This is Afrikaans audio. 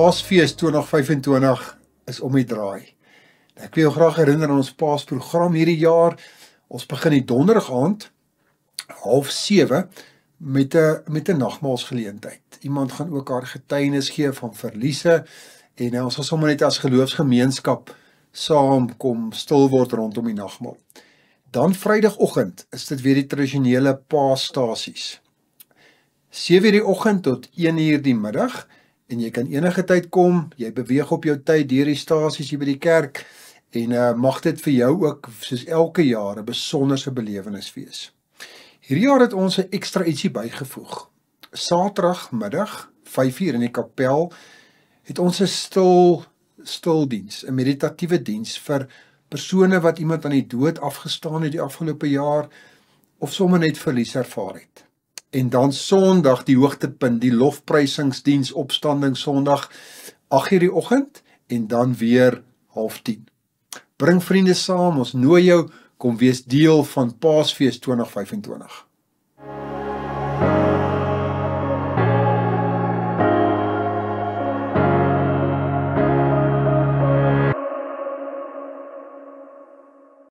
Paasfees 2025 is om die draai. Ek wil jou graag herinner aan ons Paasprogram hierdie jaar. Ons begin die donderdag aand, 6:30, met 'n nagmaalsgeleentheid. Iemand gaan ook haar getuienis gee van verliese, en ons gaan sommer net as geloofsgemeenskap saamkom, stil word rondom die nagmaal. Dan Vrydagoggend is dit weer die tradisionele Paasstasies. 7:00 die oggend tot 1:00 die middag, en jy kan enige tyd kom, jy beweeg op jou tyd deur die stasies hier by die kerk, en mag dit vir jou ook, soos elke jaar, 'n besonderse belewenis wees. Hierdie jaar het ons 'n ekstra ietsie bygevoeg. Saterdagmiddag, 5:00 in die kapel, het ons 'n stildiens, 'n meditatiewe diens vir persone wat iemand aan die dood afgestaan het die afgelope jaar, of sommer net verlies ervaar het. En dan Sondag, die hoogtepunt, die lofprysingsdiens, opstanding Sondag, 8:00 die oggend, en dan weer 9:30. Bring vriende saam, ons nooi jou, kom wees deel van Paasfees 2025.